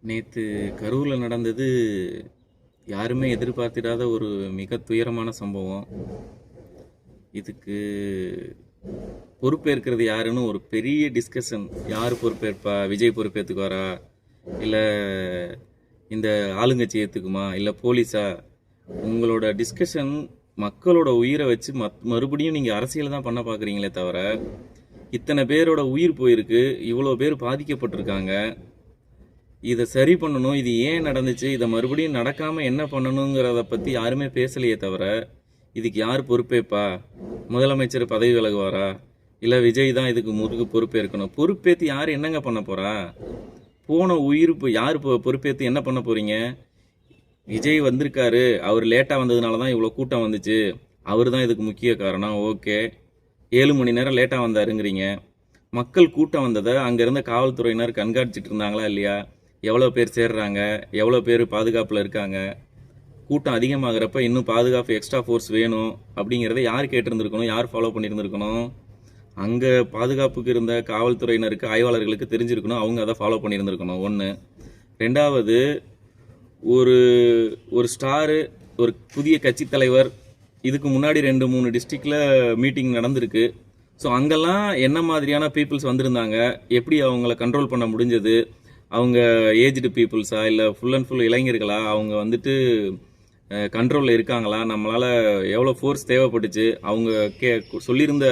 நேத்து கரூர்ல நடந்தது யாருமே எதிர்பார்த்திராத ஒரு மிக துயரமான சம்பவம். இதுக்கு பொறுப்பேற்கிறது யாருன்னு ஒரு பெரிய டிஸ்கஷன். யார் பொறுப்பேற்பா? விஜய் பொறுப்பேற்றுக்குவாரா, இல்லை இந்த ஆளுங்கட்சி ஏற்றுக்குமா, இல்லை போலீஸா? உங்களோட டிஸ்கஷன் மக்களோட உயிரை வச்சு மறுபடியும் நீங்கள் அரசியல் தான் பண்ண பார்க்குறீங்களே தவிர, இத்தனை பேரோட உயிர் போயிருக்கு, இவ்வளோ பேர் பாதிக்கப்பட்டிருக்காங்க. இதை சரி பண்ணணும், இது ஏன் நடந்துச்சு, இதை மறுபடியும் நடக்காமல் என்ன பண்ணணுங்கிறத பற்றி யாருமே பேசலையே தவிர, இதுக்கு யார் பொறுப்பேற்பா? முதலமைச்சர் பதவி விலகுவாரா, இல்லை விஜய் தான் இதுக்கு முதுகு பொறுப்பேற்கணும்? பொறுப்பேற்று யார் என்னங்க பண்ண போகிறா? போன உயிர் யார் பொறுப்பேற்று என்ன பண்ண போகிறீங்க? விஜய் வந்திருக்காரு, அவர் லேட்டாக வந்ததுனால தான் இவ்வளோ கூட்டம் வந்துச்சு, அவர் தான் இதுக்கு முக்கிய காரணம். ஓகே, 7 மணி நேரம் லேட்டாக வந்தாருங்கிறீங்க. மக்கள் கூட்டம் வந்ததை அங்கே இருந்த காவல்துறையினர் கண்காணிச்சிட்டு இருந்தாங்களா இல்லையா? எவ்வளோ பேர் சேர்றாங்க, எவ்வளோ பேர் பாதுகாப்பில் இருக்காங்க, கூட்டம் அதிகமாகிறப்ப இன்னும் பாதுகாப்பு எக்ஸ்ட்ரா ஃபோர்ஸ் வேணும் அப்படிங்கிறத யார் கேட்டிருந்துருக்கணும், யார் ஃபாலோ பண்ணியிருந்துருக்கணும்? அங்கே பாதுகாப்புக்கு இருந்த காவல்துறையினருக்கு, ஆய்வாளர்களுக்கு தெரிஞ்சிருக்கணும், அவங்க அதை ஃபாலோ பண்ணியிருந்துருக்கணும். ஒன்று. ரெண்டாவது, ஒரு ஒரு ஸ்டாரு, ஒரு புதிய கட்சி தலைவர், இதுக்கு முன்னாடி 2-3 டிஸ்ட்ரிக்டில் மீட்டிங் நடந்திருக்கு. ஸோ அங்கெல்லாம் என்ன மாதிரியான பீப்புள்ஸ் வந்திருந்தாங்க, எப்படி அவங்கள கண்ட்ரோல் பண்ண முடிஞ்சது, அவங்க ஏஜ்டு பீப்புள்ஸா, இல்லை ஃபுல் அண்ட் ஃபுல் இளைஞர்களா, அவங்க வந்துட்டு கண்ட்ரோலில் இருக்காங்களா, நம்மளால் எவ்வளோ ஃபோர்ஸ் தேவைப்பட்டுச்சு, அவங்க சொல்லியிருந்த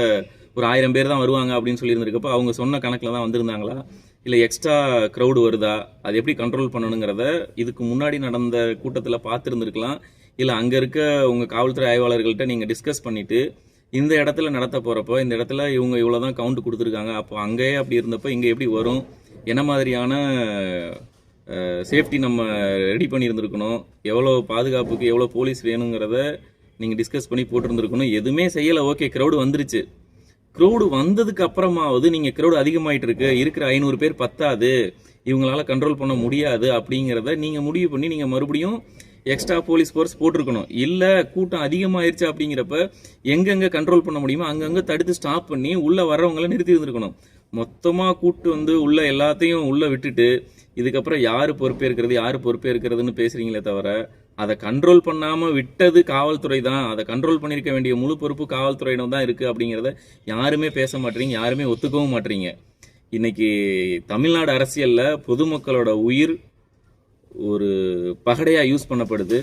ஒரு 1000 பேர் தான் வருவாங்க அப்படின்னு சொல்லியிருந்திருக்கப்போ அவங்க சொன்ன கணக்கில் தான் வந்திருந்தாங்களா, இல்லை எக்ஸ்ட்ரா க்ரௌடு வருதா, அது எப்படி கண்ட்ரோல் பண்ணணுங்கிறத இதுக்கு முன்னாடி நடந்த கூட்டத்தில் பார்த்துருந்துருக்கலாம். இல்லை அங்கே இருக்க உங்கள் காவல்துறை ஆய்வாளர்கள்ட்ட நீங்கள் டிஸ்கஸ் பண்ணிவிட்டு, இந்த இடத்துல நடத்த போகிறப்போ இந்த இடத்துல இவங்க இவ்வளோ தான் கவுண்ட் கொடுத்துருக்காங்க, அப்போ அங்கேயே அப்படி இருந்தப்போ இங்கே எப்படி வரும், என்ன மாதிரியான சேஃப்டி நம்ம ரெடி பண்ணியிருந்துருக்கணும், எவ்வளோ பாதுகாப்புக்கு எவ்வளோ போலீஸ் வேணுங்கிறத நீங்கள் டிஸ்கஸ் பண்ணி போட்டிருந்துருக்கணும். எதுவுமே செய்யலை. ஓகே, க்ரௌடு வந்துருச்சு. க்ரௌடு வந்ததுக்கு அப்புறமாவது நீங்கள் க்ரௌடு அதிகமாகிட்டு இருக்கு, இருக்கிற 500 பேர் பத்தாது, இவங்களால கண்ட்ரோல் பண்ண முடியாது அப்படிங்கிறத நீங்கள் முடிவு பண்ணி நீங்கள் மறுபடியும் எக்ஸ்ட்ரா போலீஸ் ஃபோர்ஸ் போட்டிருக்கணும். இல்லை கூட்டம் அதிகமாகிருச்சு அப்படிங்கிறப்ப எங்கெங்கே கண்ட்ரோல் பண்ண முடியுமோ அங்கங்கே தடுத்து ஸ்டாப் பண்ணி உள்ளே வர்றவங்கள நிறுத்தி இருந்திருக்கணும். மொத்தமாக கூட்டு வந்து உள்ள எல்லாத்தையும் உள்ளே விட்டுட்டு இதுக்கப்புறம் யார் பொறுப்பேற்கிறது யார் பொறுப்பேற்கிறதுன்னு பேசுகிறீங்களே தவிர, அதை கண்ட்ரோல் பண்ணாமல் விட்டது காவல்துறை தான், அதை கண்ட்ரோல் பண்ணியிருக்க வேண்டிய முழு பொறுப்பு காவல்துறையிடம் தான் இருக்குது அப்படிங்கிறத யாருமே பேச மாட்டீங்க, யாருமே ஒத்துக்கவும் மாட்டீங்க. இன்னைக்கு தமிழ்நாடு அரசியலில் பொதுமக்களோட உயிர் ஒரு பகடையாக யூஸ் பண்ணப்படுது.